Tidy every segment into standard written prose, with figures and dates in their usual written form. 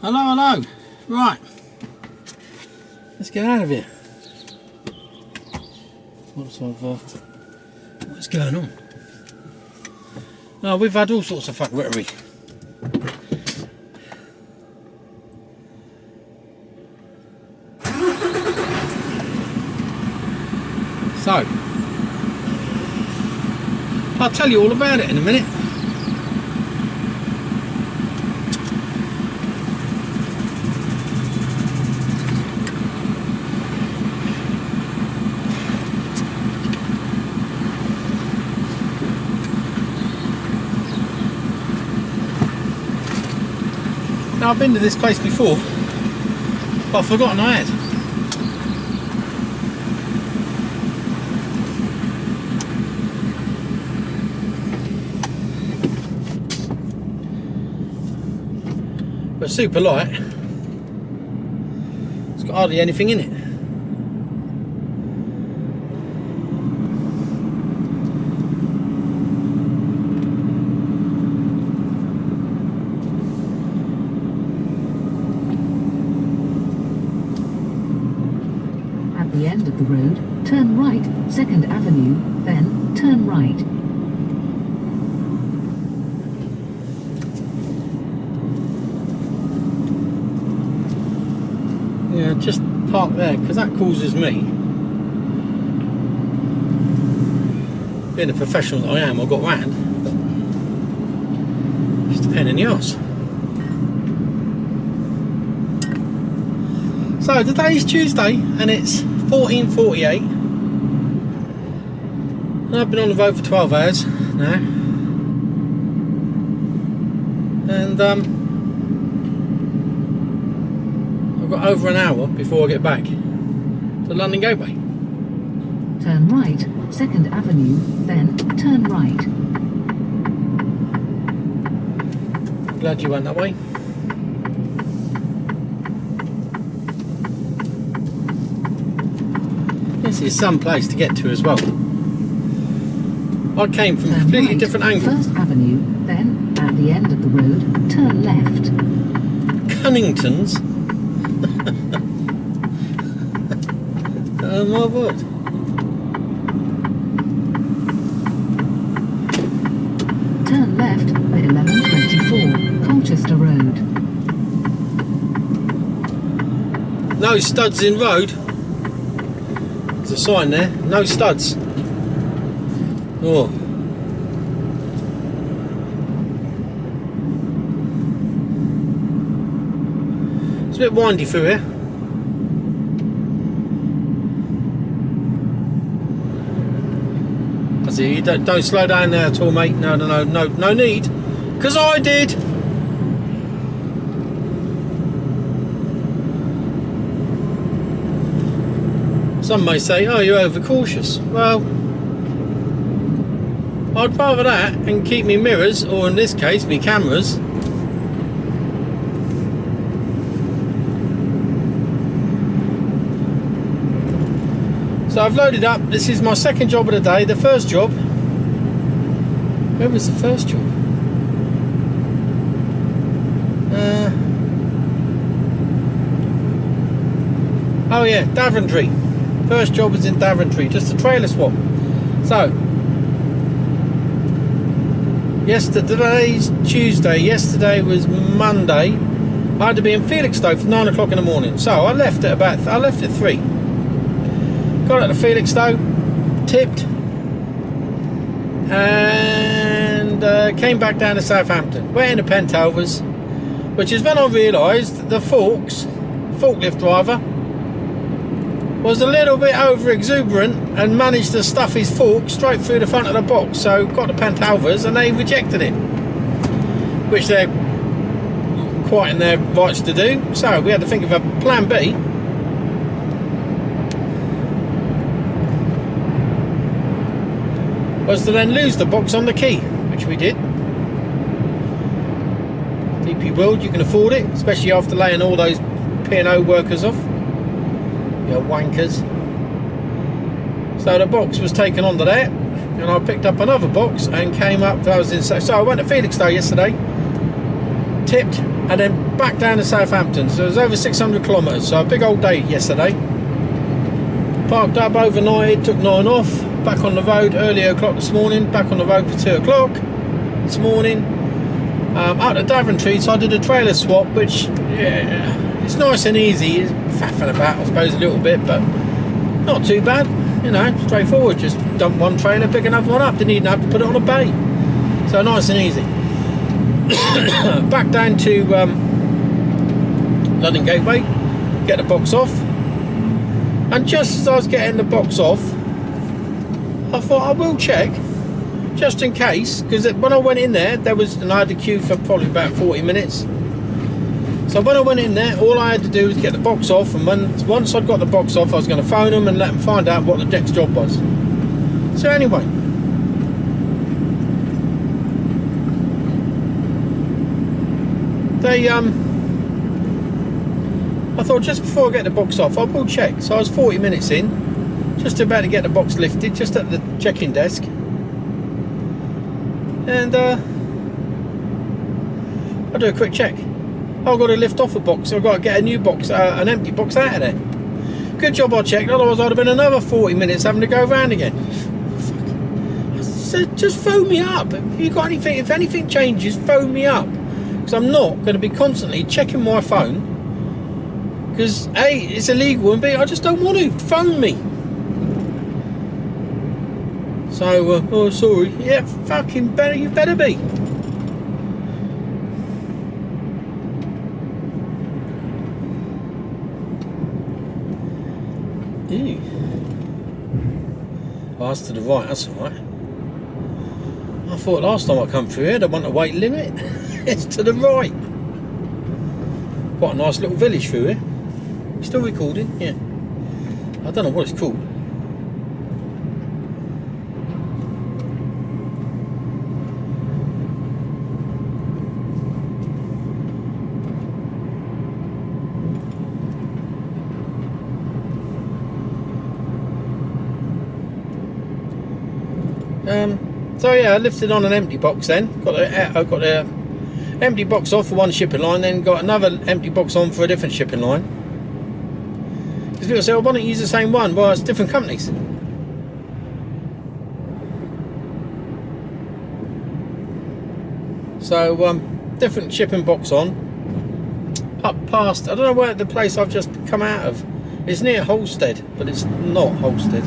Hello, hello. Right. Let's get out of here. What's going on? Oh, we've had all sorts of fuckery. So, I'll tell you all about it in a minute. Now, I've been to this place before, but I've forgotten I had. But super light. It's got hardly anything in it. At the end of the road, turn right, 2nd Avenue, then turn right. Yeah, just park there, because that causes me, being a professional that I am, I got round, just a pain in the arse. So today's Tuesday and it's 14:48 and I've been on the road for 12 hours now, and I've got over an hour before I get back to London Gateway. Turn right, 2nd Avenue, then turn right. Glad you went that way. This is some place to get to as well. I came from a completely right, different angle. 1st Avenue, then at the end of the road, turn left. Cunnington's. Oh my word. Turn left at 1124, Colchester Road. No studs in road. There's a sign there. No studs. Oh. It's a bit windy through here. I see. You don't slow down there at all, mate. No need. Because I did. Some may say, oh, you're overcautious. Well, I'd rather that and keep me mirrors, or in this case, me cameras. So I've loaded up. This is my second job of the day. The first job. Where was the first job? Oh yeah, Daventry. First job was in Daventry, just a trailer swap. So, today's Tuesday, yesterday was Monday. I had to be in Felixstowe for 9 o'clock in the morning. So I left at 3. Got out to Felixstowe, tipped, and came back down to Southampton. Went into Pentovers, which is when I realised the forklift driver, was a little bit over exuberant and managed to stuff his fork straight through the front of the box. So got to Pentovers and they rejected it, which they're quite in their rights to do. So we had to think of a plan B. Was to then lose the box on the key, which we did. DP World, you can afford it, especially after laying all those P&O workers off. You wankers. So the box was taken onto there, and I picked up another box and came up. So I went to Felixstowe yesterday, tipped, and then back down to Southampton. So it was over 600 kilometres. So a big old day yesterday. Parked up, overnighted, took 9 off. Back on the road early o'clock this morning. Back on the road for 2 o'clock this morning. Out to Daventry, so I did a trailer swap, which it's nice and easy. It's faffing about, I suppose, a little bit, but not too bad. You know, straightforward. Just dump one trailer, pick another one up. Didn't even have to put it on a bay. So nice and easy. Back down to London Gateway, get the box off, and just as I was getting the box off, I thought I will check, just in case, because when I went in there, and I had to queue for probably about 40 minutes. So when I went in there, all I had to do was get the box off, and once I'd got the box off, I was going to phone them and let them find out what the next job was. So anyway, I thought just before I get the box off, I will check. So I was 40 minutes in, just about to get the box lifted, just at the check-in desk, and I'll do a quick check. I've got to lift off a box, I've got to get a new box, an empty box out of there. Good job I checked, otherwise I'd have been another 40 minutes having to go around again. Fuck. So just phone me up. If you got anything, if anything changes, phone me up. Because I'm not going to be constantly checking my phone, because A, it's illegal, and B, I just don't want to. Phone me. So, oh sorry, yeah, fucking better, you better be. Ew. Oh, that's to the right, that's alright. I thought last time I come through here, I want a weight limit. It's to the right. Quite a nice little village through here. Still recording? Yeah. I don't know what it's called. So yeah, I lifted on an empty box then. I got the empty box off for one shipping line, then got another empty box on for a different shipping line. Because people say, well, why don't you use the same one? Well, it's different companies. So different shipping box on. Up past, I don't know where the place I've just come out of. It's near Holstead, but it's not Holstead.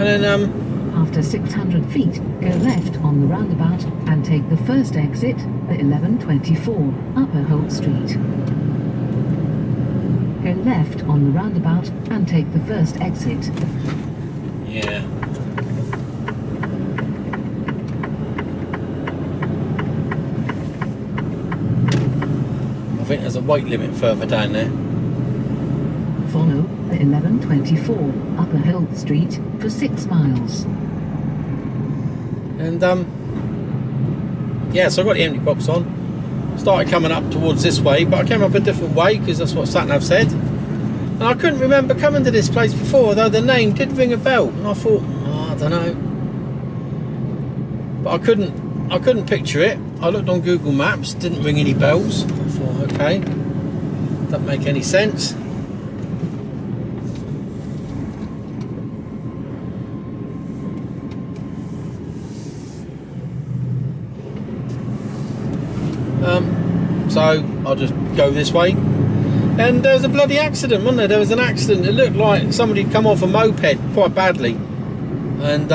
And then after 600 feet, go left on the roundabout and take the first exit at 1124 Upper Holt Street. Go left on the roundabout and take the first exit. yeah. I think there's a weight limit further down there. Follow the 1124 Upper Holt Street for 6 miles. And yeah, so I got the empty box on, started coming up towards this way, but I came up a different way because that's what SatNav said, and I couldn't remember coming to this place before, though the name did ring a bell, and I thought, oh, I don't know, but I couldn't picture it. I looked on Google Maps, didn't ring any bells. I thought, okay, doesn't make any sense. So I'll just go this way, and there was a bloody accident, wasn't there? There was an accident. It looked like somebody had come off a moped quite badly, and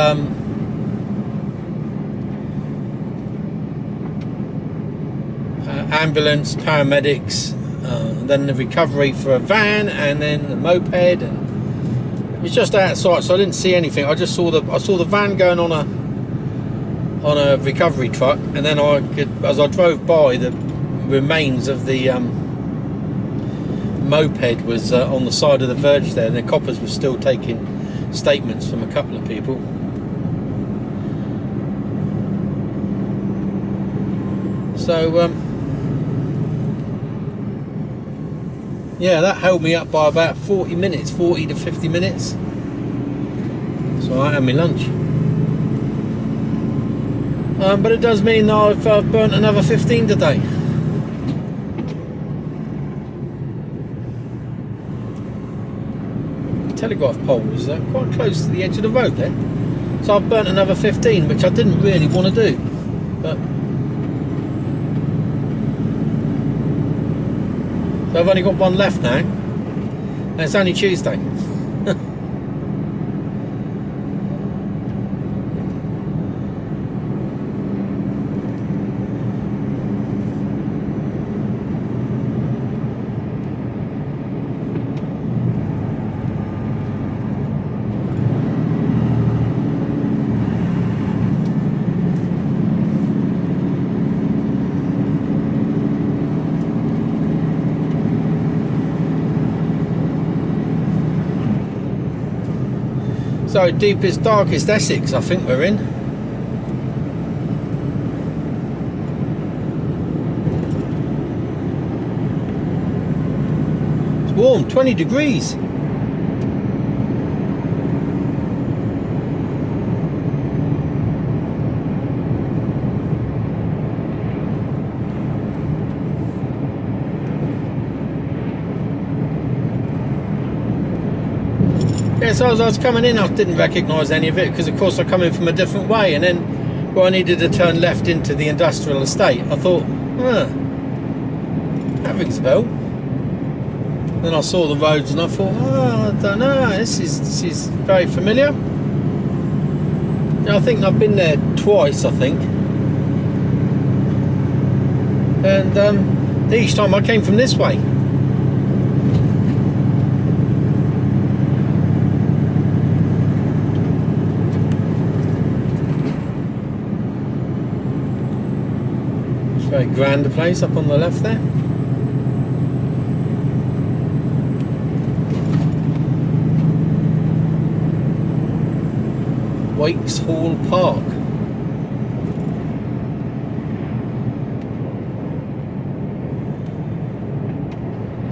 ambulance, paramedics, and then the recovery for a van, and then the moped, and it was just outside, so I didn't see anything. I just saw the van going on a recovery truck, and then as I drove by, the remains of the moped was on the side of the verge there, and the coppers were still taking statements from a couple of people. So yeah, that held me up by about 40 minutes, 40 to 50 minutes. So I had my lunch. But it does mean that I've burnt another 15 today. Telegraph pole was quite close to the edge of the road there. So I've burnt another 15, which I didn't really want to do. But so I've only got one left now. And it's only Tuesday. So deepest, darkest Essex, I think we're in. It's warm, 20 degrees. Yeah, so as I was coming in, I didn't recognise any of it because, of course, I come in from a different way, and then where I needed to turn left into the industrial estate, I thought, that rings a bell. Then I saw the roads, and I thought, I don't know, this is very familiar. I think I've been there twice, I think, and each time I came from this way. Very grand a place up on the left there. Wakes Hall Park.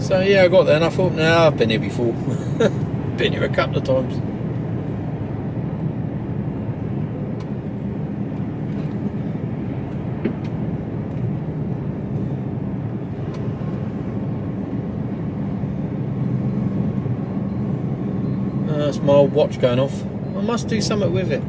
So yeah, I got there and I thought, nah, I've been here before. Been here a couple of times. That's my old watch going off. I must do something with it.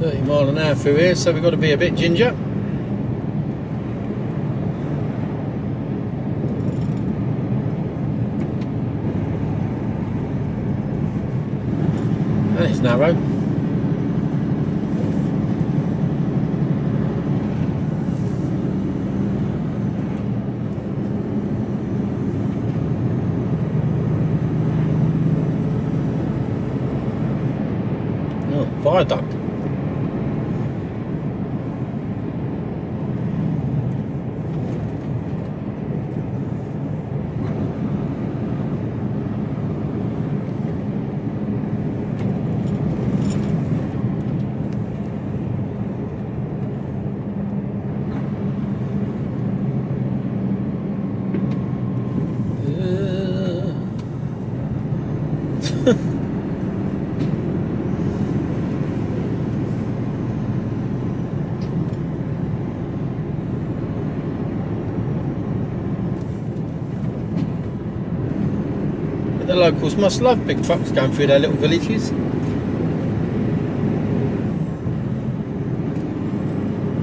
£30 mph through here, so we've got to be a bit ginger. And it's narrow. Oh, viaduct. The locals must love big trucks going through their little villages.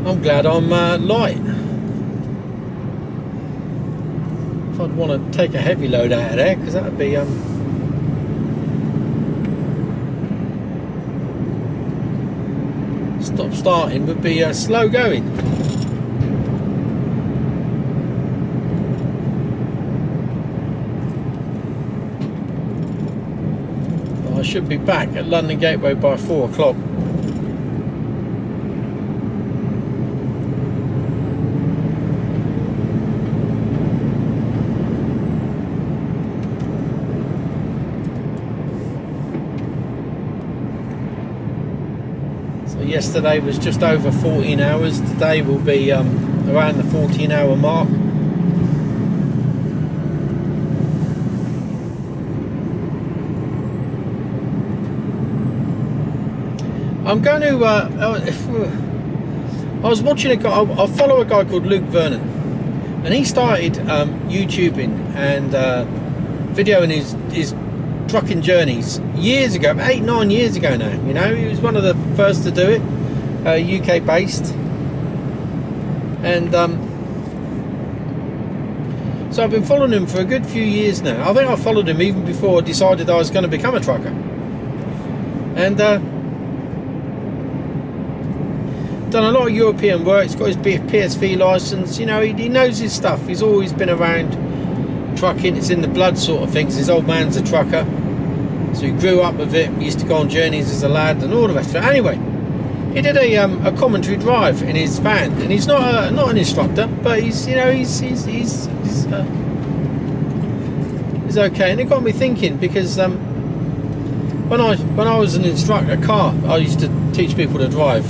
I'm glad I'm light. If I'd want to take a heavy load out of there, because that would be stop starting would be slow going. I should be back at London Gateway by 4 o'clock. So yesterday was just over 14 hours. Today will be around the 14-hour mark. I'm going to. I was watching a guy. I follow a guy called Luke Vernon, and he started YouTubing and videoing his trucking journeys years ago, 8-9 years ago now. You know, he was one of the first to do it, UK based, and so I've been following him for a good few years now. I think I followed him even before I decided I was going to become a trucker, and. Done a lot of European work. He's got his PSV license. You know, he knows his stuff. He's always been around trucking. It's in the blood, sort of things. His old man's a trucker, so he grew up with it. He used to go on journeys as a lad and all the rest of it. Anyway, he did a commentary drive in his van, and he's not an instructor, but he's okay. And it got me thinking, because when I was an instructor, I used to teach people to drive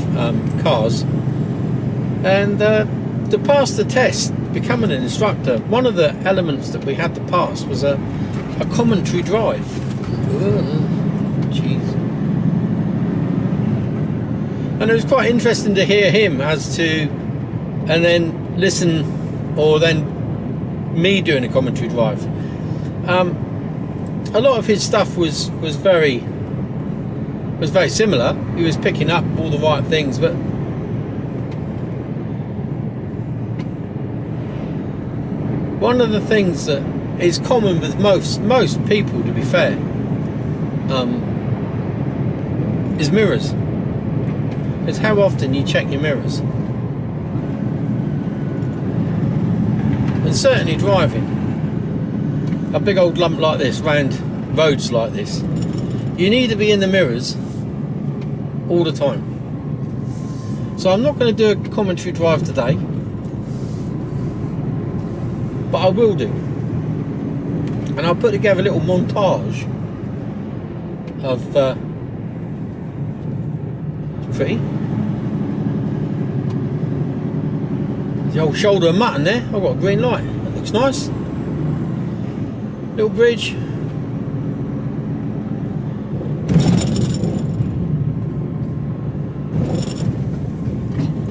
cars, and to pass the test, becoming an instructor, one of the elements that we had to pass was a commentary drive. Jeez. And it was quite interesting to hear him and then listen, or then me doing a commentary drive. A lot of his stuff was very similar. He was picking up all the right things, but one of the things that is common with most people, to be fair, is mirrors. It's how often you check your mirrors. And certainly driving a big old lump like this round roads like this, you need to be in the mirrors all the time. So I'm not going to do a commentary drive today, but I will do, and I'll put together a little montage of pretty, the old shoulder of Mutton there. I've got a green light, that looks nice. Little bridge.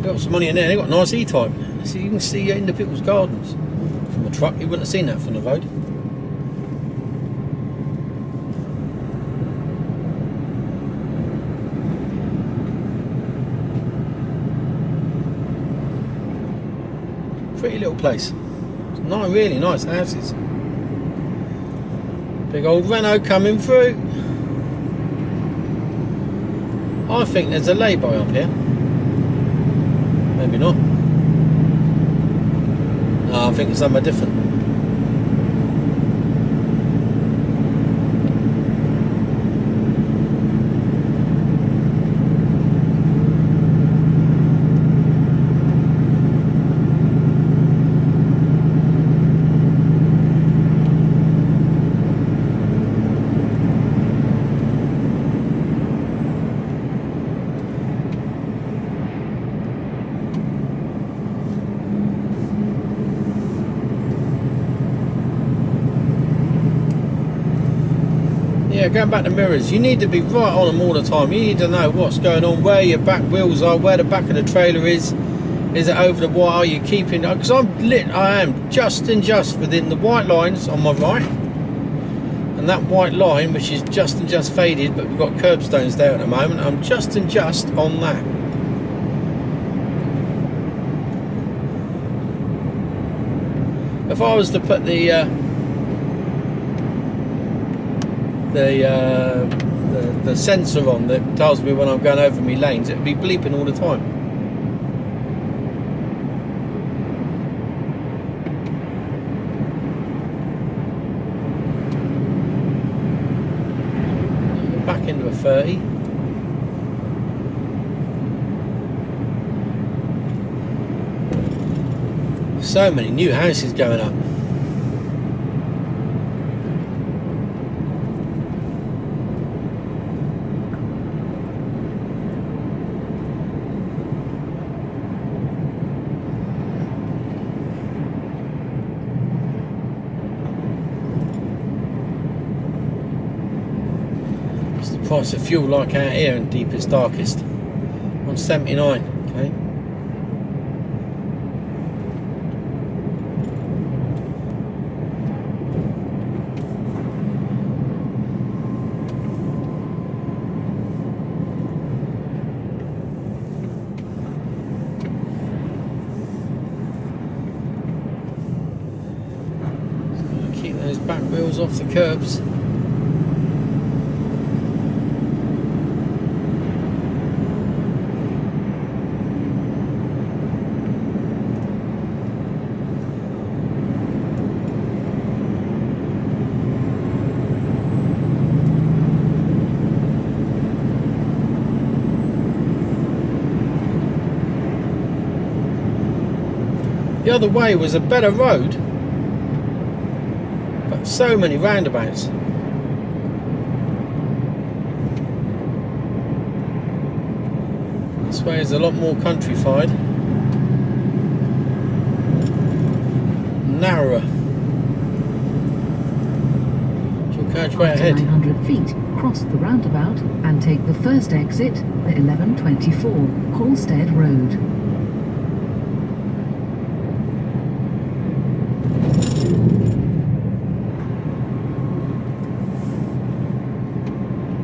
Got some money in there. They got a nice E-type, so you can see into people's gardens from the truck. You wouldn't have seen that from the road. Pretty little place. Nice, really nice houses. Big old Renault coming through. I think there's a lay-by up here. Maybe not. No, I think it's somewhere different. Yeah, going back to mirrors, you need to be right on them all the time. You need to know what's going on, where your back wheels are, where the back of the trailer is it over the wire, are you keeping, because I am just within the white lines on my right, and that white line, which is just faded, but we've got curbstones there at the moment. I'm just on that. If I was to put the sensor on that tells me when I'm going over my lanes, it would be bleeping all the time. back into a 30. So many new houses going up. What's the price of fuel like out here in deepest, darkest? 179, okay. Those back wheels off the curbs. The other way was a better road. So many roundabouts. This way is a lot more countrified, narrower. Dual carriageway ahead. 900 feet, cross the roundabout and take the first exit at 1124 Halstead Road.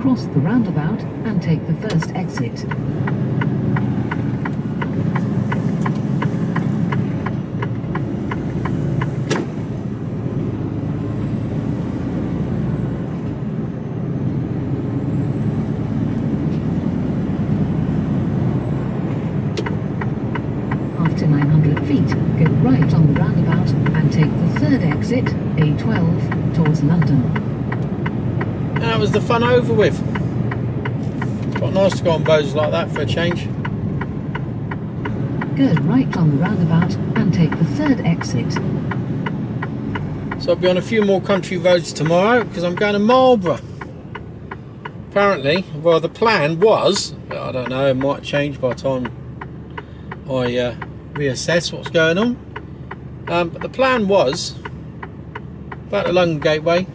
Cross the roundabout and take the first exit. After 900 feet, go right on the roundabout and take the third exit, A12, towards London. That was the fun over with. It's quite nice to go on roads like that for a change. Go right on the roundabout and take the third exit. So I'll be on a few more country roads tomorrow because I'm going to Marlborough. Apparently, well, the plan was, I don't know, it might change by the time I reassess what's going on. But the plan was back to London Gateway,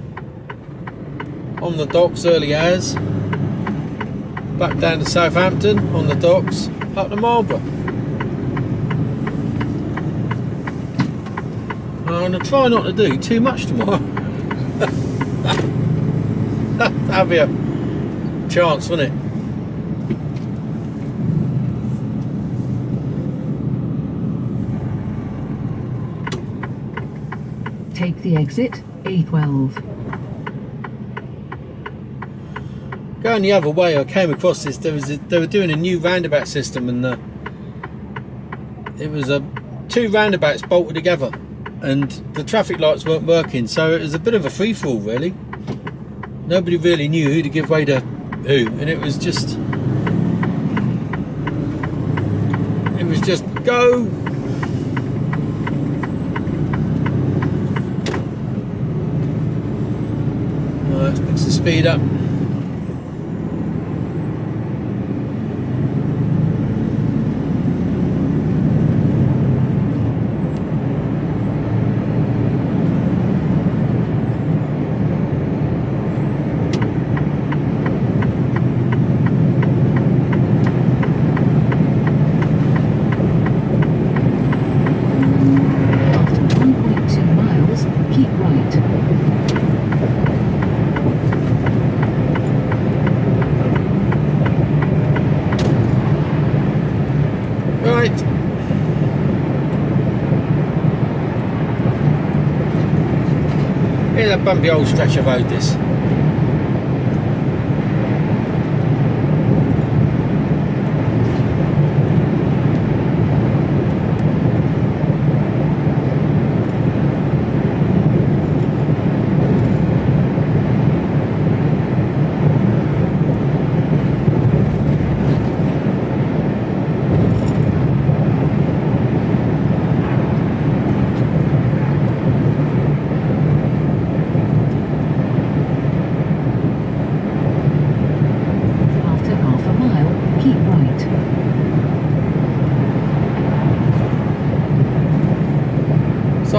on the docks early hours, back down to Southampton on the docks, up to Marlborough. I'm going to try not to do too much tomorrow. That'd be a chance, wouldn't it? Take the exit, A12. Going the other way, I came across this. They were doing a new roundabout system, and it was two roundabouts bolted together, and the traffic lights weren't working, so it was a bit of a free-for-all, really. Nobody really knew who to give way to who, and it was just go. Alright, let's the speed up. Here's a bumpy old stretch of road, this.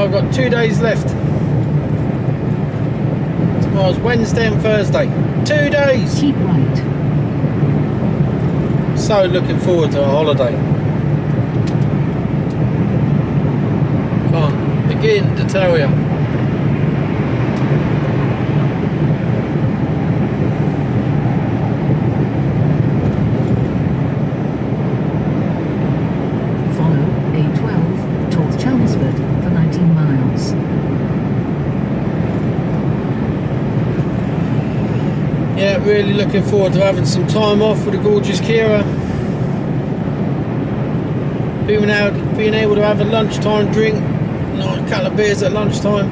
I've got 2 days left. Tomorrow's Wednesday and Thursday. 2 days. Keep right. So looking forward to a holiday. Can't begin to tell you. Follow A12 towards Chelmsford for 19 miles. Yeah, really looking forward to having some time off with the gorgeous Kira. Being able to have a lunchtime drink, a couple of beers at lunchtime.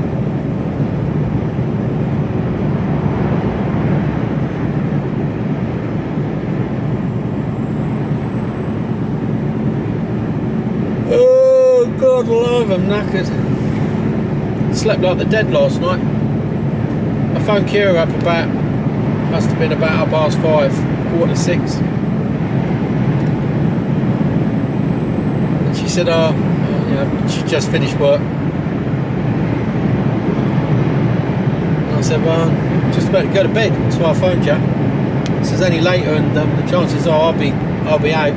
Oh God alive, I'm knackered. Slept like the dead last night. I phoned Kira up about, must have been about 5:30, 5:45. And she said, she just finished work. And I said, well, just about to go to bed. That's why I phoned you. This is any later, and the chances are I'll be out.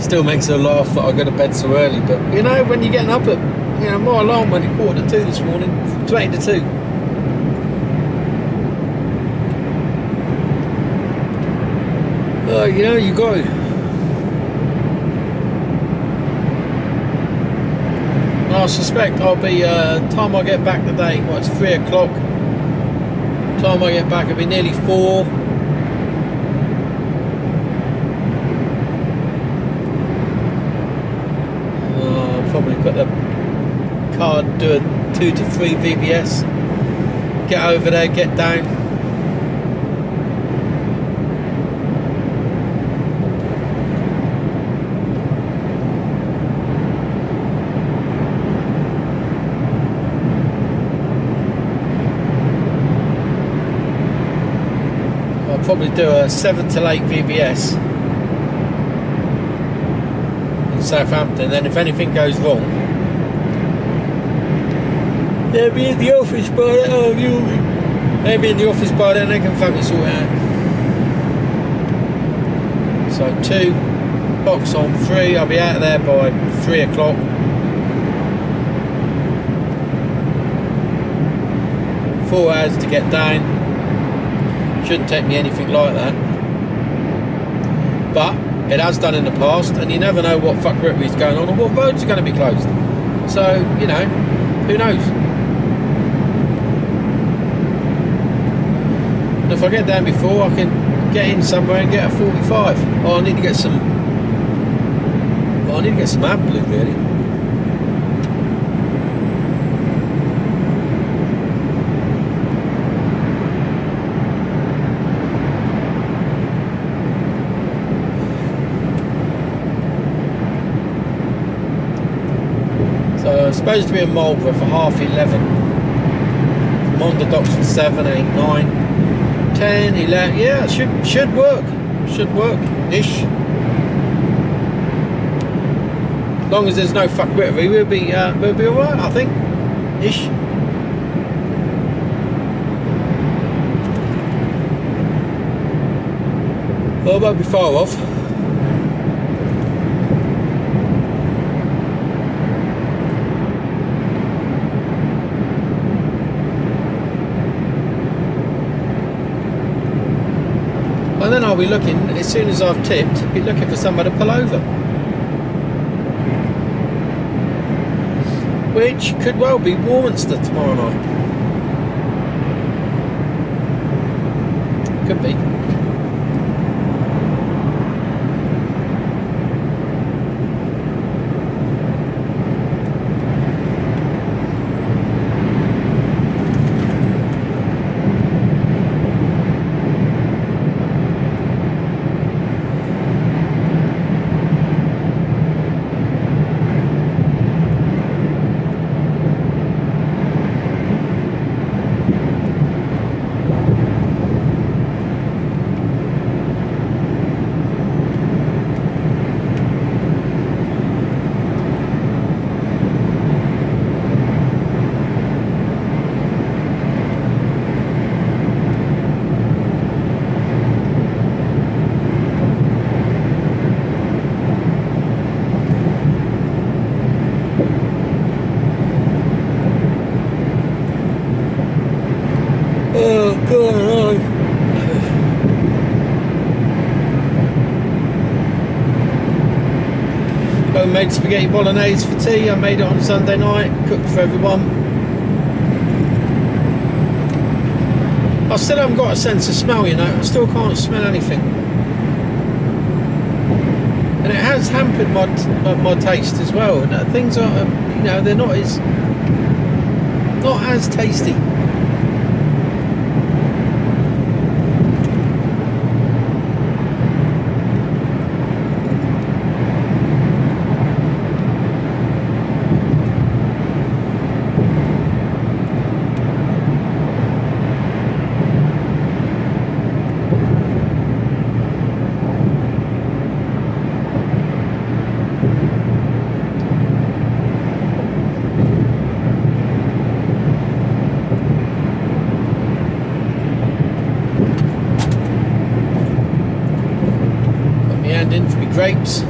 Still makes her laugh that I go to bed so early, but you know, when you're getting up at, my alarm went at 1:45 this morning, 20 to 2. You got to. I suspect I'll be, time I get back today, it's 3 o'clock. Time I get back, it'll be nearly 4. I'll probably put the card, do a 2 to 3 VBS. Get over there, get down. Probably do a 7 to 8 VBS in Southampton. Then if anything goes wrong, they'll be in the office by then. They'll be in the office by then. They can fucking sort it out. So 2 box on 3. I'll be out of there by 3 o'clock. Four hours to get down. Shouldn't take me anything like that, but it has done in the past, and you never know what fuckery is going on or what roads are going to be closed. So who knows? And if I get down before, I can get in somewhere and get a 45. Oh, I need to get some AdBlue really. I'm supposed to be in Marlborough for 11:30. I'm on the docks for 7, 8, 9, 10, 11. Yeah, it should work. Should work ish. As long as there's no fuckwittery, we'll be alright, I think. Ish. Well, I won't be far off. And then I'll be looking, as soon as I've tipped, be looking for somebody to pull over. Which could well be Warminster tomorrow night. Could be. Homemade spaghetti bolognese for tea. I made it on Sunday night, cooked for everyone. I still haven't got a sense of smell, you know. I still can't smell anything, and it has hampered my taste as well. And things are, you know, they're not as tasty. In for my grapes.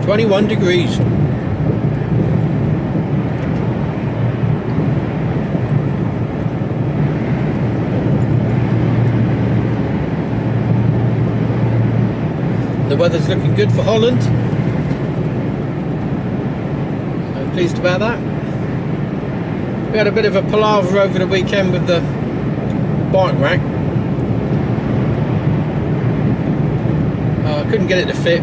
"21 degrees. The weather's looking good for Holland. I'm pleased about that. We had a bit of a palaver over the weekend with the bike rack. I couldn't get it to fit,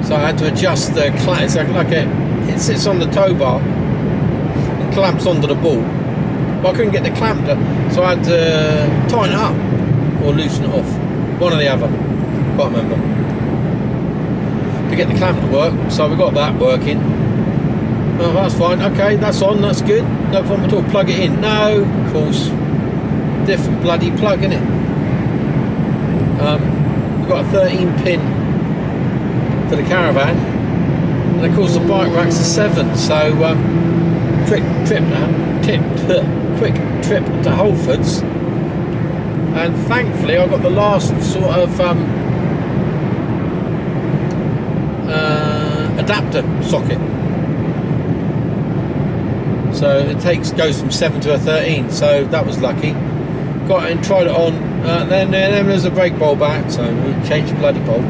so I had to adjust the clamp. It's like it sits on the tow bar and clamps onto the ball. But I couldn't get the clamp to, so I had to tighten it up or loosen it off. One or the other. Can't remember. To get the clamp to work, so we got that working. Oh, that's fine. Okay, that's on. That's good. No problem at all. Plug it in. No, of course. Different bloody plug, innit? We've got a 13 pin for the caravan, and of course the bike rack's a 7. So quick trip to Holford's, and thankfully I got the last sort of adapter socket. So it goes from 7 to a 13, so that was lucky. Got it and tried it on. Then there's a brake bulb out, so we changed the bloody bulb.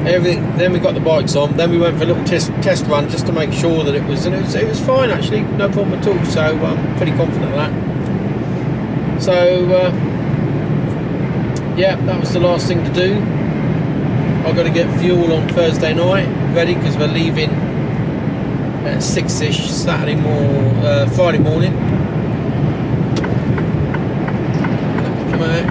Everything. Then we got the bikes on. Then we went for a little test run just to make sure that it was fine actually, no problem at all. So I'm pretty confident of that. So yeah, that was the last thing to do. I've got to get fuel on Thursday night ready because we're leaving at 6ish Friday morning. Come out.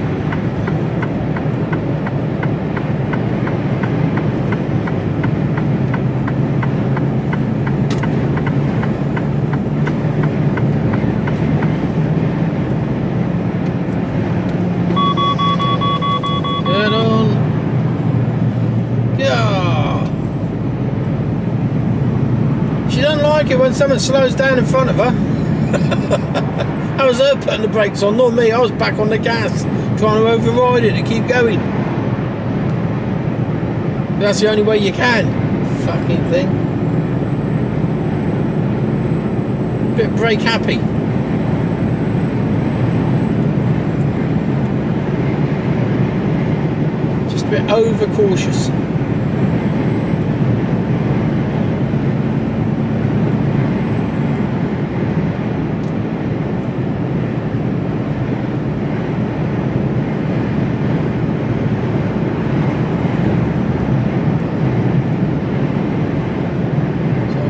Get on. Yeah. She doesn't like it when someone slows down in front of her. That was her putting the brakes on, not me. I was back on the gas, trying to override it to keep going. That's the only way you can. Fucking thing. Bit brake happy. Just a bit over cautious.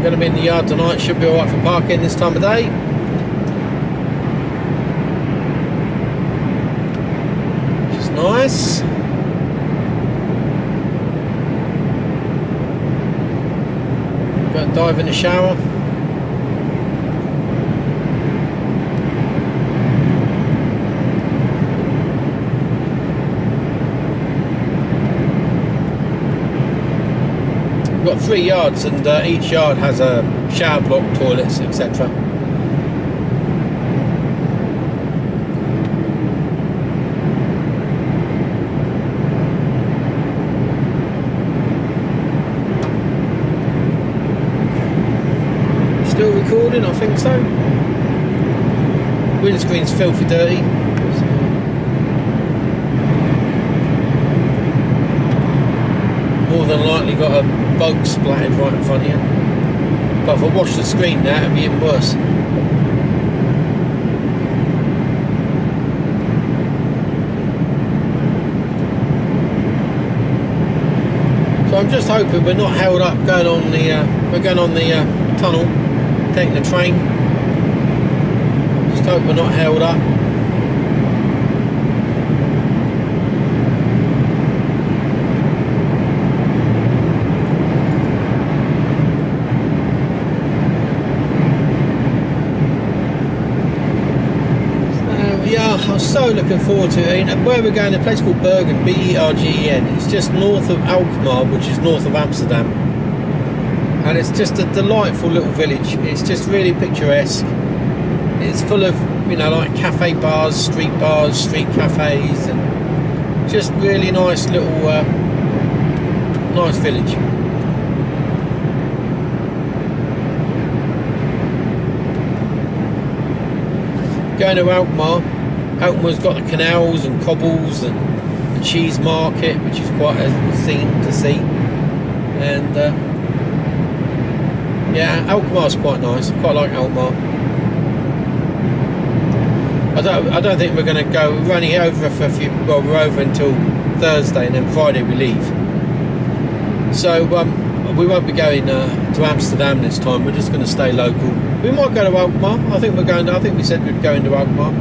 Going to be in the yard tonight, should be alright for parking this time of day. Which is nice. Go and dive in the shower. We've got 3 yards, and each yard has a shower block, toilets, etc. building, I think so. Windscreen's filthy dirty. So. More than likely got a bug splattered right in front of you. But if I wash the screen now, it'd be even worse. So I'm just hoping we're not held up going on the tunnel, taking the train. Just hope we're not held up. I'm so looking forward to it. Where we're going, a place called Bergen, B-E-R-G-E-N. It's just north of Alkmaar, which is north of Amsterdam, and it's just a delightful little village. It's just really picturesque. It's full of, you know, like cafe bars, street cafes, and just really nice little nice village. Going to Alkmaar. Alkmaar's got the canals and cobbles and the cheese market, which is quite a scene to see. And yeah, Alkmaar's quite nice. I quite like Alkmaar. I don't think we're going to go. We're only over for a few. Well, we're over until Thursday, and then Friday we leave. So we won't be going to Amsterdam this time. We're just going to stay local. We might go to Alkmaar. I think we're going. I think we said we'd go into Alkmaar.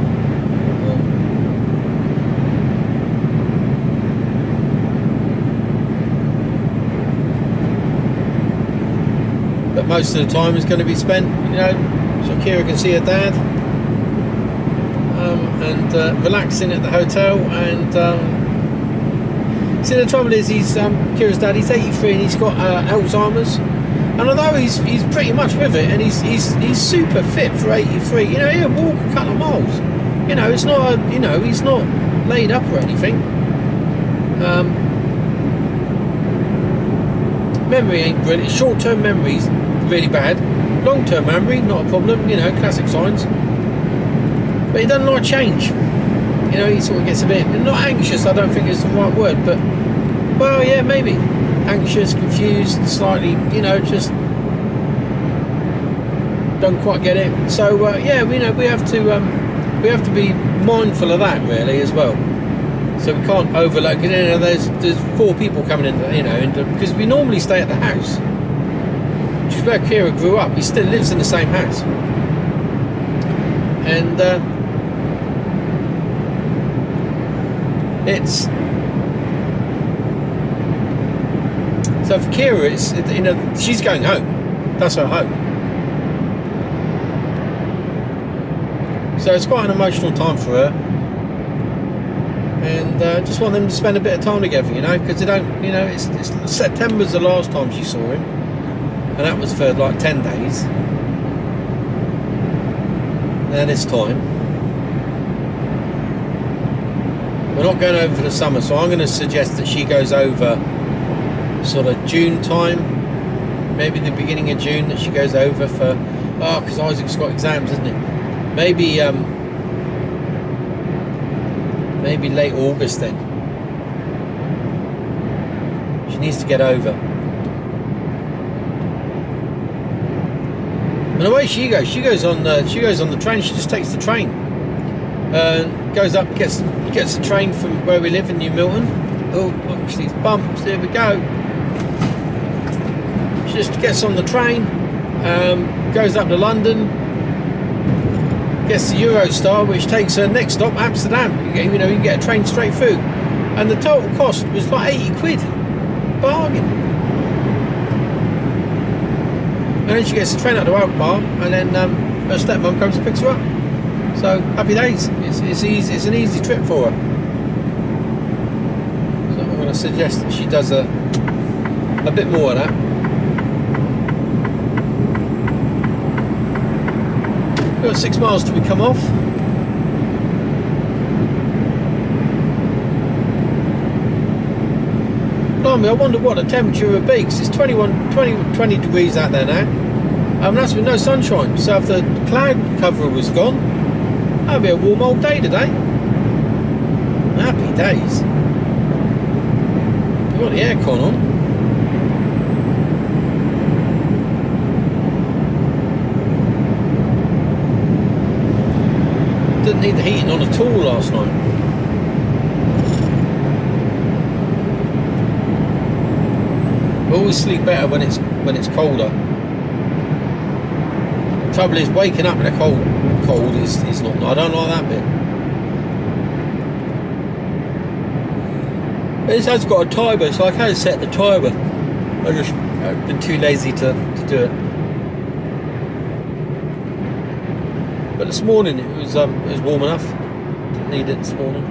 But most of the time is going to be spent, you know, so Kira can see her dad, and relaxing at the hotel. And see, the trouble is, he's Kira's dad. He's 83 and he's got Alzheimer's. And although he's pretty much with it, and he's super fit for 83, you know, he'll walk a couple of miles. You know, it's not you know, he's not laid up or anything. Memory ain't brilliant. Short-term memory's really bad. Long-term memory, not a problem. You know, classic signs. But he doesn't like change. You know, he sort of gets a bit, not anxious. I don't think it's the right word, but well, yeah, maybe anxious, confused, slightly. You know, just don't quite get it. So yeah, we know we have to be mindful of that really as well. So we can't overload. You know, there's 4 people coming in. You know, because we normally stay at the house, which is where Kira grew up. He still lives in the same house, and it's so for Kira, it's, you know, she's going home. That's her home. So it's quite an emotional time for her. And just want them to spend a bit of time together, you know, because they don't, you know, it's September's the last time she saw him, and that was for like 10 days. Now this time we're not going over for the summer, so I'm going to suggest that she goes over sort of June time, maybe the beginning of June, that she goes over for, because Isaac's got exams, isn't it? Maybe late August then. She needs to get over. And away she goes on the train. She just takes the train. Goes up, gets the train from where we live in New Milton. Oh, obviously it's bumps. There we go. She just gets on the train, goes up to London, gets the Eurostar, which takes her next stop Amsterdam. You know, you can get a train straight through, and the total cost was like 80 quid. Bargain. And then she gets the train out to Alkmaar, and then her stepmom comes and picks her up. So happy days. It's easy. It's an easy trip for her. So I'm going to suggest that she does a bit more of that. We've got 6 miles till we come off. Blimey, I wonder what the temperature would be, because it's 20 degrees out there now. That's with no sunshine. So if the cloud cover was gone, that'd be a warm old day today. Happy days. We've got the aircon on. Didn't need the heating on at all last night. We always sleep better when it's colder. Trouble is, waking up in a cold is not. I don't like that bit. This has got a timer, so I can set the timer. I've been too lazy to do it. But this morning it was warm enough. Didn't need it this morning.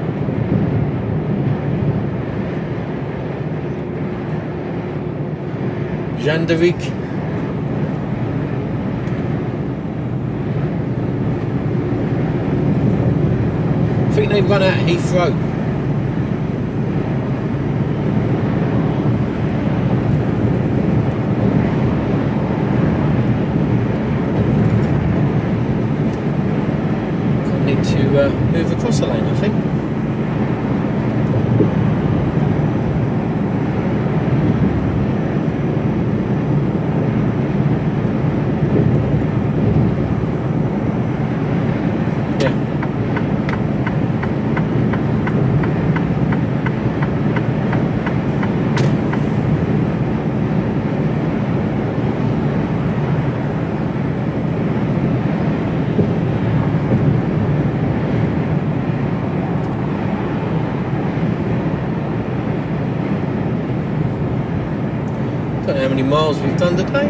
Janderik. I think they've run out of Heathrow. Need to move across the lane, I think. Don't know how many miles we've done today.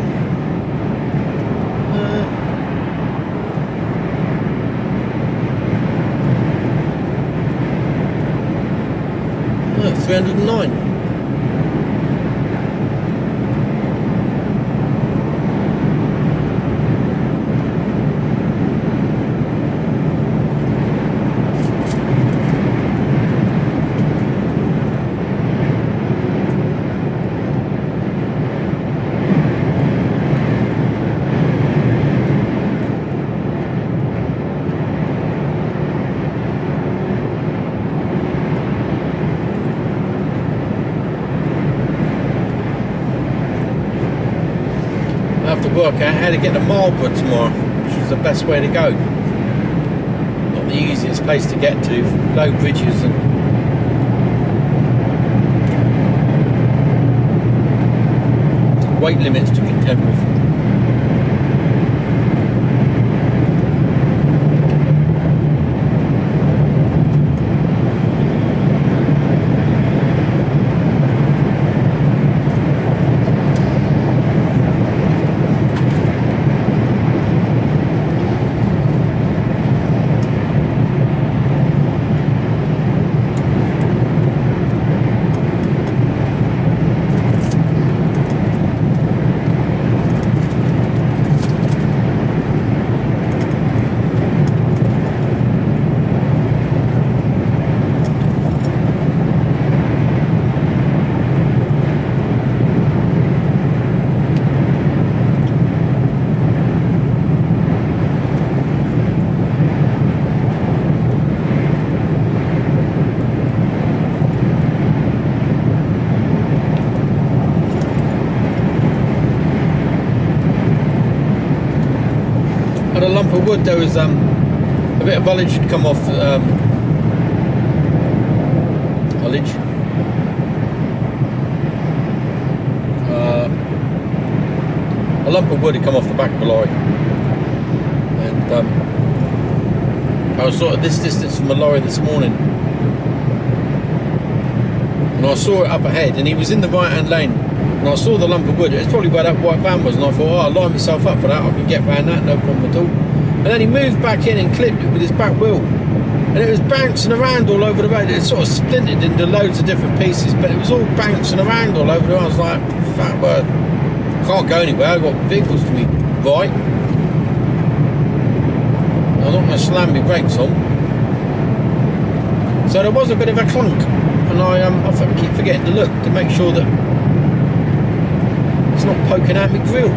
309. Have to work out how to get to Marlborough tomorrow, which is the best way to go. Not the easiest place to get to, low bridges and weight limits to contend with. At a lump of wood there was a bit of ullage had come off ullage. A lump of wood had come off the back of the lorry, and I was sort of this distance from the lorry this morning, and I saw it up ahead, and he was in the right hand lane, and I saw the lump of wood. It's probably where that white van was, and I thought, oh, I'll line myself up for that, I can get round that, no problem at all. And then he moved back in and clipped it with his back wheel, and it was bouncing around all over the road. It sort of splintered into loads of different pieces, but it was all bouncing around all over the road. I was like, fuck, well, I can't go anywhere, I've got vehicles to me right. I'm not going to slam my brakes on. So there was a bit of a clunk, and I keep forgetting to look to make sure that it's not poking out my grill.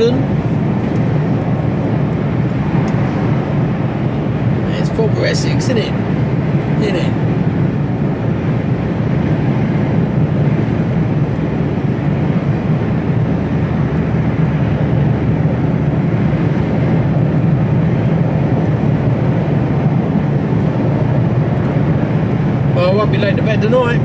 Mutton. It's proper Essex, isn't it? Isn't it? Well, I won't be late to bed tonight.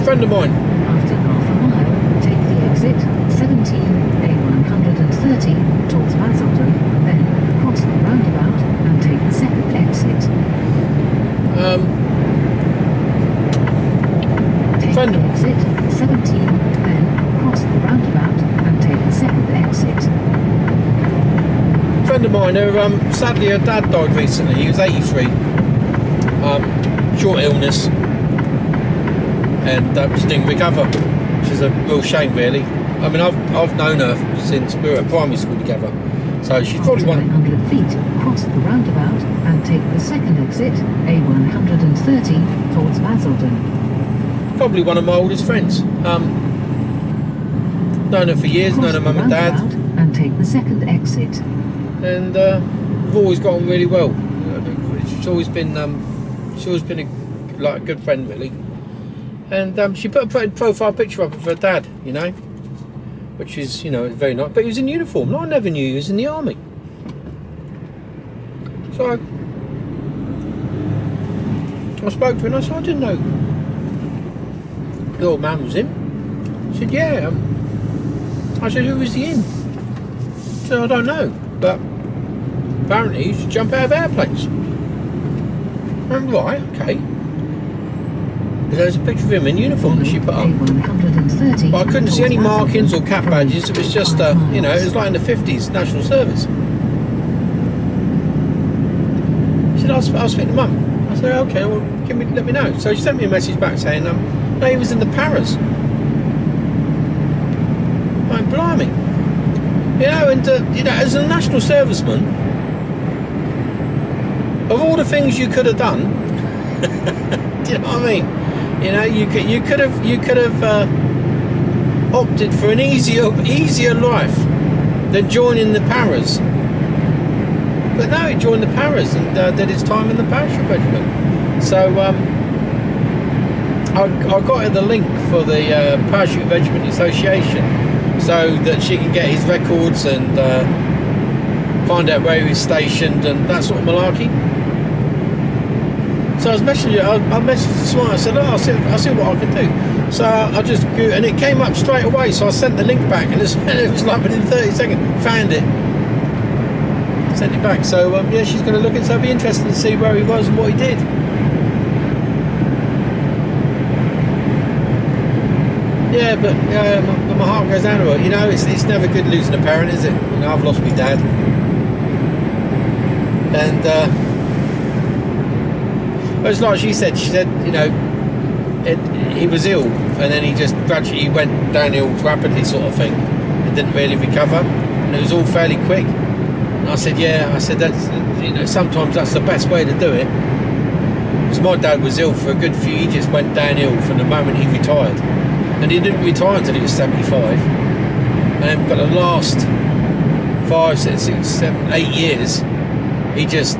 Friend of mine. After half a mile, take the exit 17 A130 towards Basildon, then cross the roundabout and take the second exit. Take Friend the of exit 17, then cross the roundabout and take the second exit. friend of mine who sadly her dad died recently. He was 83. Short illness. And just didn't recover, which is a real shame, really. I mean, I've known her since we were at primary school together, so she's probably After one. 900 feet, cross the roundabout and take the second exit, A130, towards Basildon. Probably one of my oldest friends. Known her for years, known Cross her the mum and dad, roundabout and take the second exit. and we've always got on really well. She's always been a good friend, really. And she put a profile picture up of her dad, you know, which is, you know, very nice. But he was in uniform. I never knew he was in the army. So I spoke to him and I said, I didn't know the old man was in. He said, yeah. I said, who was he in? He said, I don't know. But apparently he used to jump out of airplanes. I'm right, okay. There's a picture of him in uniform that she put up. A130 But I couldn't see any towards markings or Basildon. cap badges. It was just, you know, it was like in the 50s, national service. She said, I'll speak to Mum. I said, okay, well, let me know. So she sent me a message back saying, no, he was in the Paras. Oh, blimey. You know, and, you know, as a national serviceman, of all the things you could have done, do you know what I mean? You know, you could have opted for an easier life than joining the Paras. But no, he joined the Paras and did his time in the parachute regiment. So I got her the link for the Parachute Regiment Association, so that she can get his records and find out where he was stationed and that sort of malarkey. So I was messaging her, I messaged this morning, I said, oh, I'll see what I can do. So I just grew, and it came up straight away, so I sent the link back, and it was like within 30 seconds, found it, sent it back. So yeah, she's going to look at it, so it'll be interesting to see where he was and what he did. Yeah, but my heart goes out to her. You know, it's never good losing a parent, is it? You know, I've lost my dad. And it was like she said, you know, he was ill and then he just gradually went downhill rapidly sort of thing and didn't really recover, and it was all fairly quick. And I said, yeah, that's, you know, sometimes that's the best way to do it, because my dad was ill for a good few, he just went downhill from the moment he retired, and he didn't retire until he was 75, and but the last 5, 6, 7, 8 years he just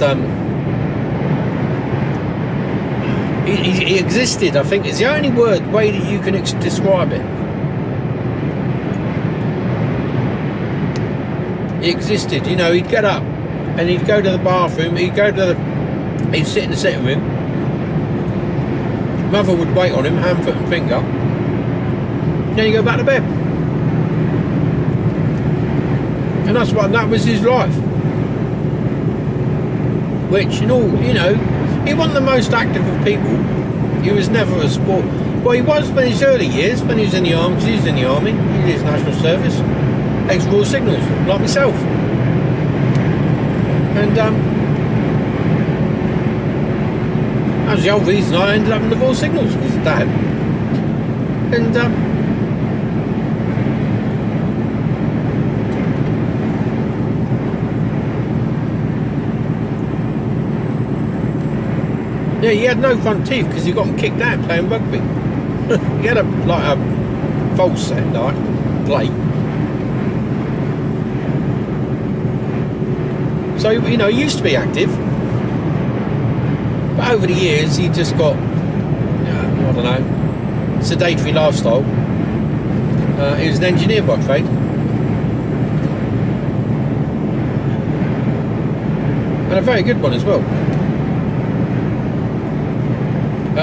he existed, I think, is the only way that you can describe it. He existed, you know. He'd get up and he'd go to the bathroom, he'd sit in the sitting room, mother would wait on him, hand, foot and finger, then he'd go back to bed. And that was his life. Which, in all, you know, he wasn't the most active of people. He was never a sport. Well, he was in his early years, when he was in the army, because he was in the army, he did his national service, ex-Royal Signals, like myself. And That was the whole reason I ended up in divorce signals, was Dad. And yeah, he had no front teeth because he got them kicked out playing rugby. He had a false set, like plate. So, you know, he used to be active, but over the years he just got, I don't know, sedentary lifestyle. He was an engineer by trade, and a very good one as well.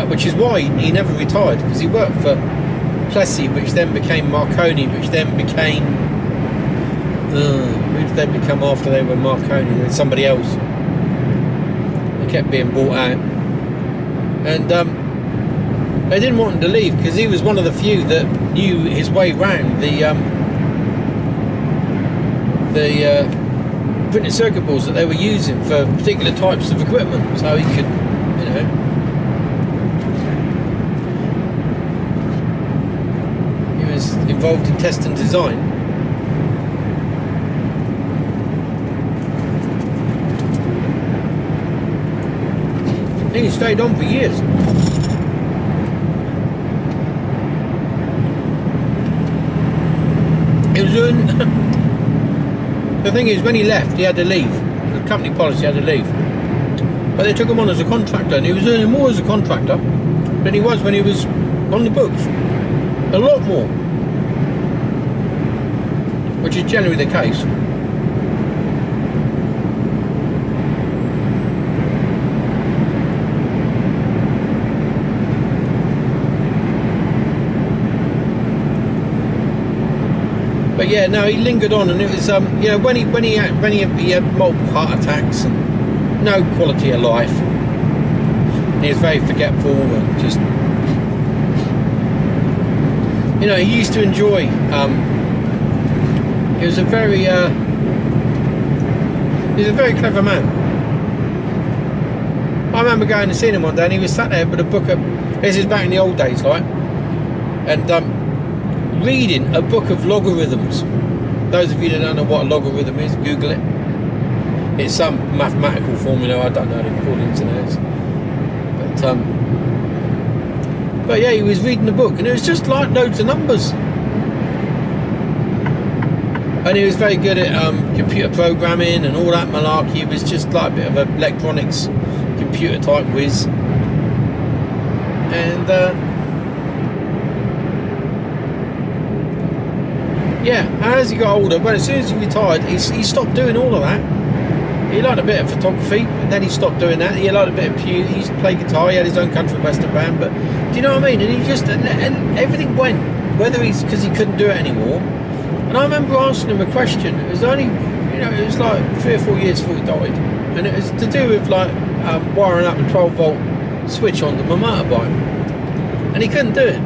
Which is why he never retired, because he worked for Plessy, which then became Marconi, which then became who did they become after they were Marconi? Then somebody else. They kept being bought out, and they didn't want him to leave because he was one of the few that knew his way round the printed circuit boards that they were using for particular types of equipment, so he could, you know. Involved in test and design. I think he stayed on for years. It was the thing is, when he left, he had to leave. The company policy had to leave. But they took him on as a contractor, and he was earning more as a contractor than he was when he was on the books. A lot more. Which is generally the case. But yeah, no, he lingered on, and it was you know, when he had multiple heart attacks and no quality of life. And he was very forgetful and just, you know, he used to enjoy. He was a very clever man. I remember going to see him one day, and he was sat there with a book of, this is back in the old days, like, and reading a book of logarithms. Those of you that don't know what a logarithm is, Google it. It's some mathematical formula, I don't know the equivalent to that. But yeah, he was reading the book, and it was just like loads of numbers. And he was very good at computer programming and all that malarkey. He was just like a bit of an electronics computer type whiz. And yeah, and as he got older, but as soon as he retired, he stopped doing all of that. He liked a bit of photography, and then he stopped doing that. He liked a bit of he used to play guitar. He had his own country and western band, but do you know what I mean? And he just and everything went, whether he's because he couldn't do it anymore. And I remember asking him a question. It was only, you know, it was like 3 or 4 years before he died, and it was to do with like wiring up a 12-volt switch onto my motorbike, and he couldn't do it.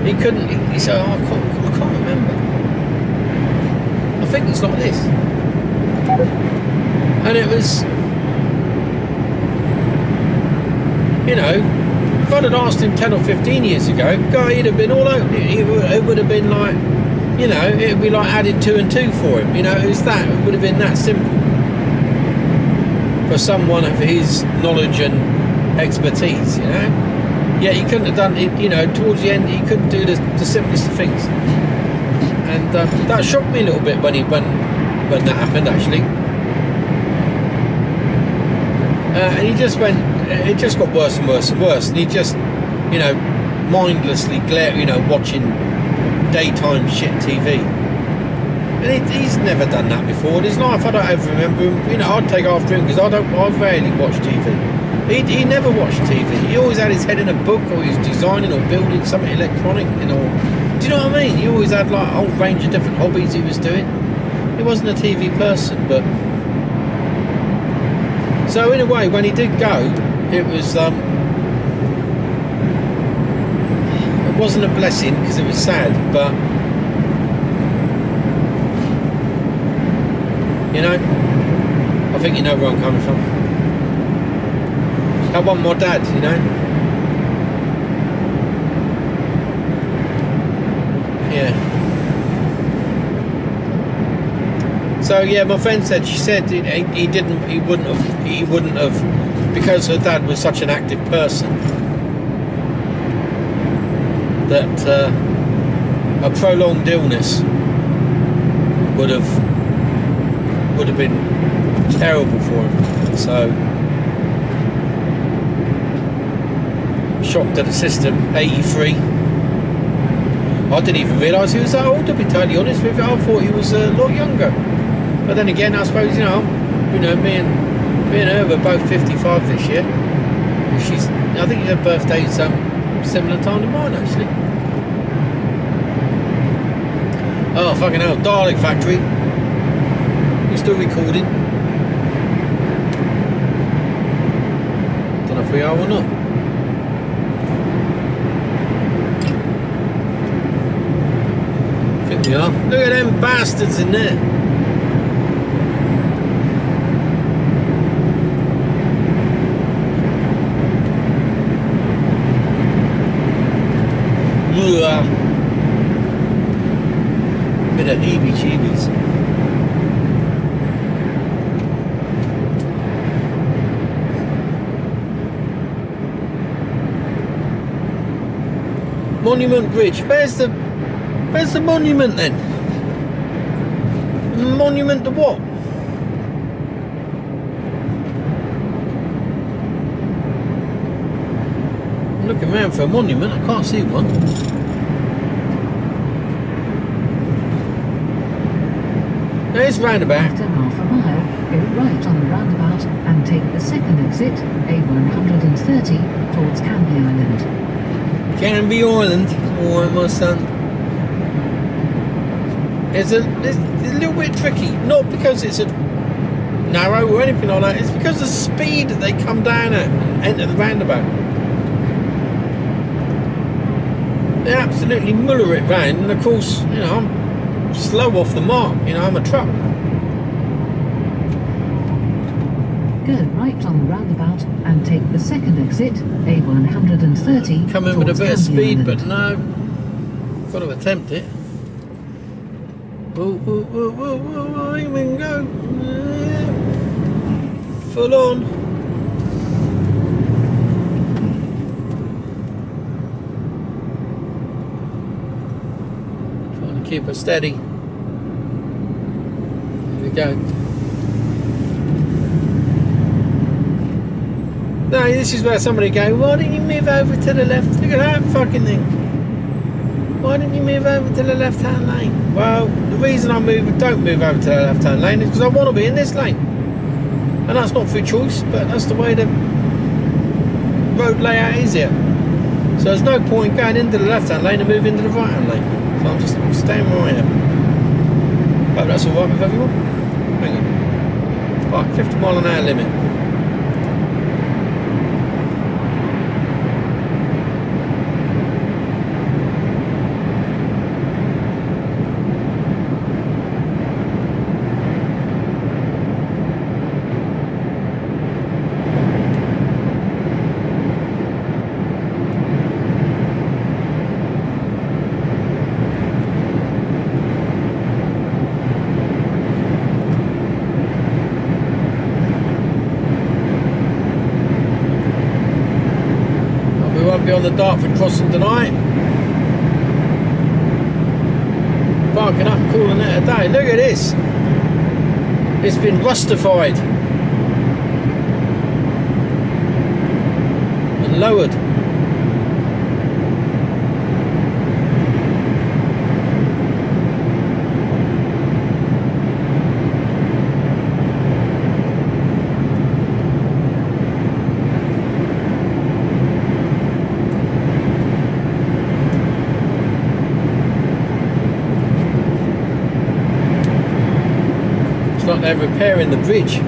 He couldn't. He said, oh, I can't remember. I think it's like this. And it was, you know, if I'd have asked him 10 or 15 years ago, guy, he'd have been all over. It would have been like, you know, it would be like adding 2 and 2 for him. You know, it was that. It would have been that simple for someone of his knowledge and expertise. You know, yet he couldn't have done it. You know, towards the end, he couldn't do the simplest of things, and that shocked me a little bit when that happened, actually. And he just went. It just got worse and worse and worse, and he just, you know, mindlessly watching daytime shit TV. And he's never done that before in his life. I don't ever remember him. You know, I'd take after him because I rarely watch TV. He never watched TV. He always had his head in a book, or he was designing or building something electronic, you know. Do you know what I mean? He always had like a whole range of different hobbies he was doing. He wasn't a TV person, but so in a way, when he did go, it was it wasn't a blessing because it was sad, but you know, I think you know where I'm coming from. I want my dad, you know. Yeah. So yeah, my friend said, she said he wouldn't have, because her dad was such an active person, that a prolonged illness would have been terrible for him. So shocked at the system. 83. I didn't even realise he was that old, to be totally honest with you. I thought he was a lot younger. But then again, I suppose, me and her were both 55 this year. I think her birthday's similar time to mine, actually. Oh, fucking hell. Dalek Factory. You still recording? Don't know if we are or not. I think we are. Look at them bastards in there. Bit of heebie-jeebies. Monument Bridge. Where's the monument then? Monument to what? I'm looking around for a monument. I can't see one. There's roundabout. After half a mile, go right on the roundabout and take the second exit, A130, towards Canby Island. Canby Island, alright my son. It's a little bit tricky, not because it's a narrow or anything like that, it's because of the speed that they come down at and enter the roundabout. They absolutely muller it round, and of course, I'm slow off the mark, I'm a truck. Go right on the roundabout and take the second exit, A130. Come in with a bit of speed, but no, got to attempt it. Whoa, here we go. Full on. Trying to keep her steady. Here we go. No, this is where somebody go, why didn't you move over to the left? Look at that fucking thing. Why didn't you move over to the left-hand lane? Well, the reason I don't move over to the left-hand lane is because I want to be in this lane. And that's not through choice, but that's the way the road layout is here. So there's no point going into the left-hand lane and moving into the right-hand lane. So I'm just staying where I am. Hope that's alright with everyone. Hang on. Right, 50 mile an hour limit. On the Dartford crossing tonight. Parking up, calling it a day. Look at this. It's been rustified and lowered. Like they're repairing the bridge.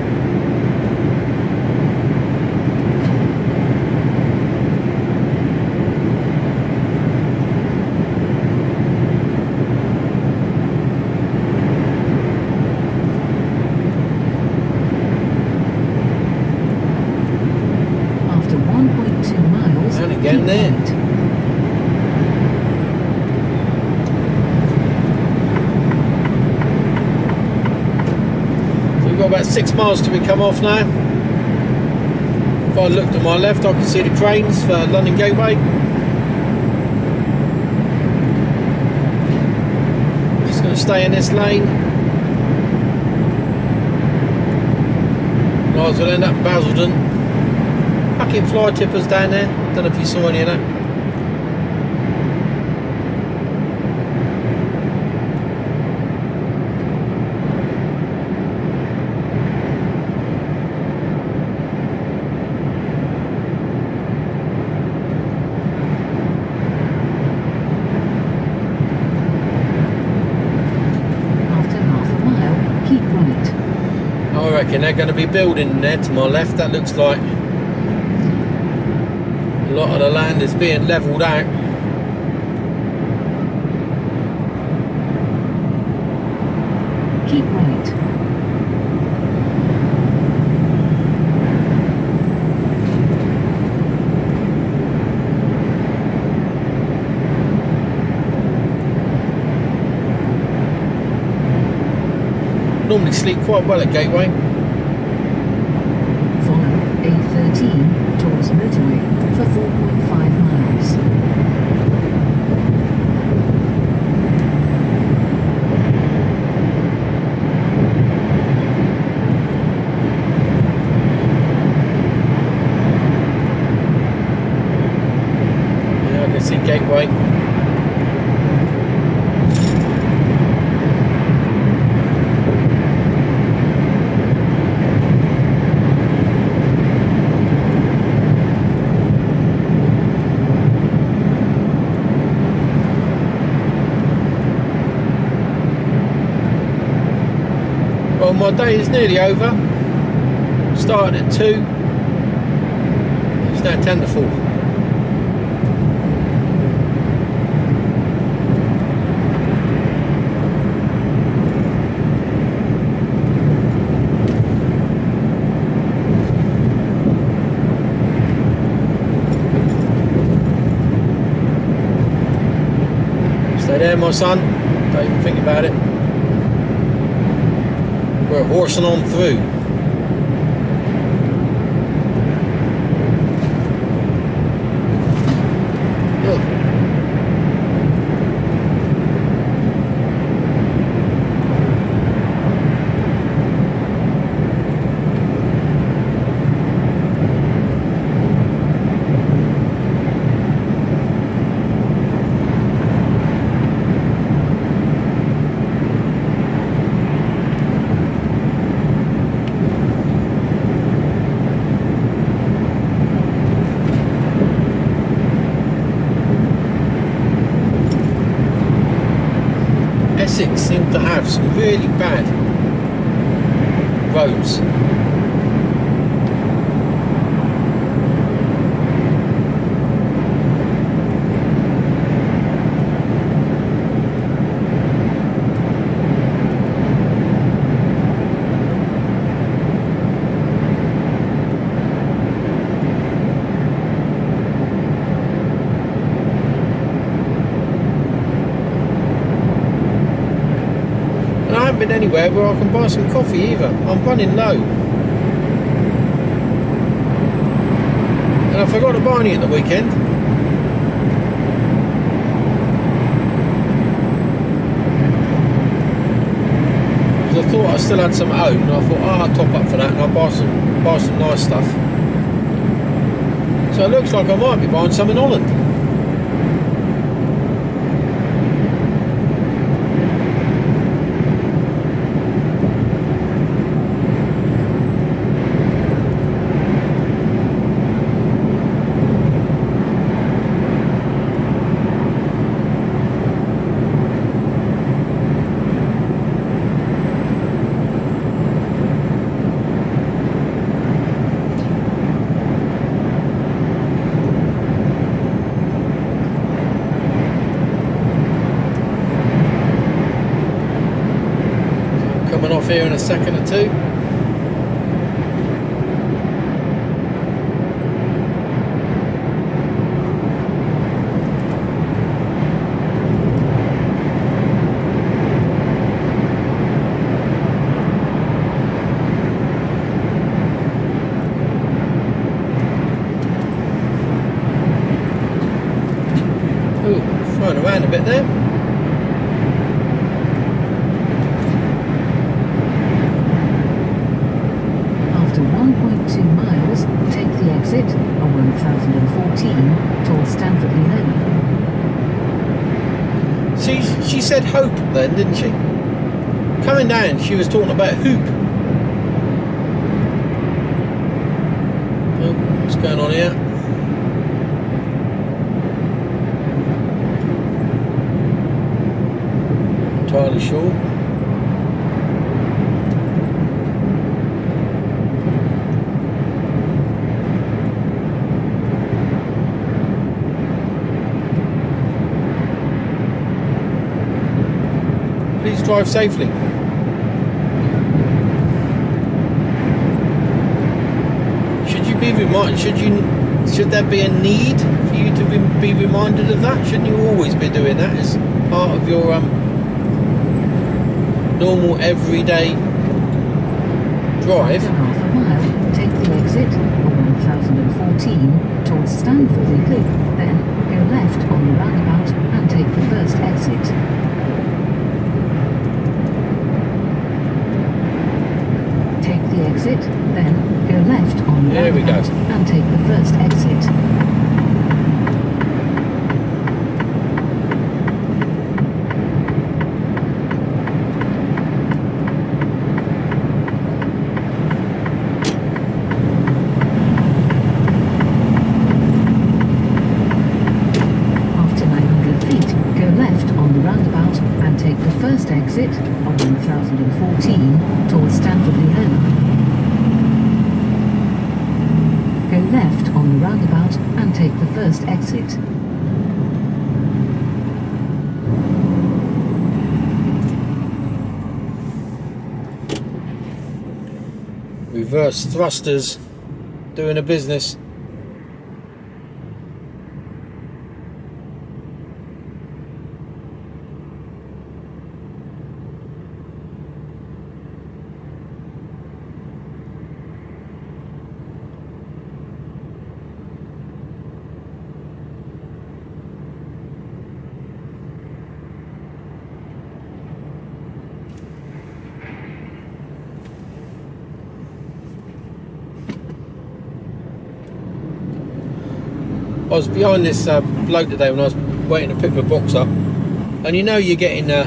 After got about 6 miles till we come off now. If I look to my left, I can see the cranes for London Gateway. Just going to stay in this lane. Otherwise we'll end up in Basildon. Fucking fly tippers down there. Don't know if you saw any of that. I reckon they're going to be building there to my left. That looks like a lot of the land is being levelled out. Keep right. Normally sleep quite well at Gateway. Follow A13 towards motorway for 4.5 miles. Yeah, I can see Gateway. Well, my day is nearly over. Started at 2. It's now 10 to 4. Stay there, my son. Don't even think about it. We're horsing on through. Ugh. Essex seem to have some really bad roads. Been anywhere where I can buy some coffee either. I'm running low. And I forgot to buy any at the weekend. Because I thought I still had some at home, and I thought, I'll top up for that and I'll buy some nice stuff. So it looks like I might be buying some in Holland. Coming off here in a second or two. bit there. After 1.2 miles, take the exit on 1014 towards Stanford-le Hope. See, she said hope then, didn't she? Coming down, she was talking about hoop. Oh, what's going on here? Entirely sure. Please drive safely. Should you be reminded? Should there be a need for you to be reminded of that? Shouldn't you always be doing that as part of your normal everyday drive? After half a mile, take the exit on 1014 towards Stanford-le Hope. Then go left on the roundabout and take the first exit. Take the exit, then go left on the There we go. roundabout and take the first exit. After 900 feet, go left on the roundabout and take the first exit on 1014 towards Stanford-le Hope. Go left on the roundabout and take the first exit. Reverse thrusters doing a business. I was behind this bloke today when I was waiting to pick my box up, and you know you're getting a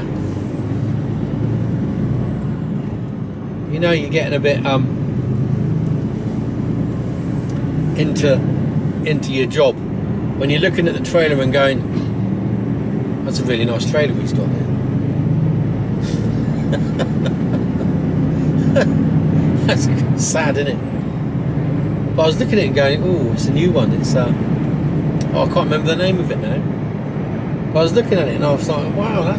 bit into your job when you're looking at the trailer and going, that's a really nice trailer he's got there. That's sad, isn't it? But I was looking at it going, oh, it's a new one. It's I can't remember the name of it now. But I was looking at it and I was like, wow,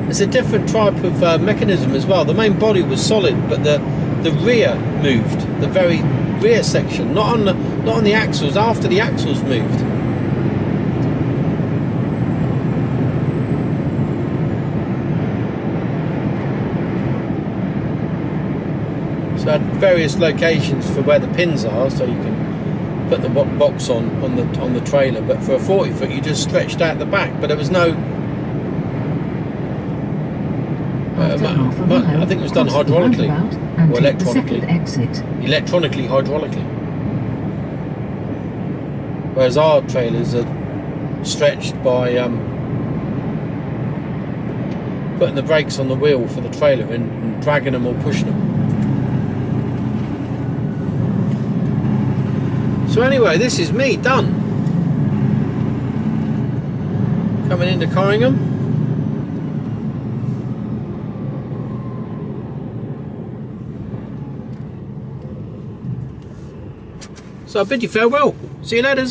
it's a different type of mechanism as well. The main body was solid, but the rear moved, the very rear section, not on the axles, after the axles moved. So I had various locations for where the pins are, so you can put the box on the trailer, but for a 40 foot you just stretched out the back, but there was no I think it was done hydraulically or electronically hydraulically, whereas our trailers are stretched by putting the brakes on the wheel for the trailer and dragging them or pushing them. So anyway, this is me done. Coming into Corringham. So I bid you farewell. See you later.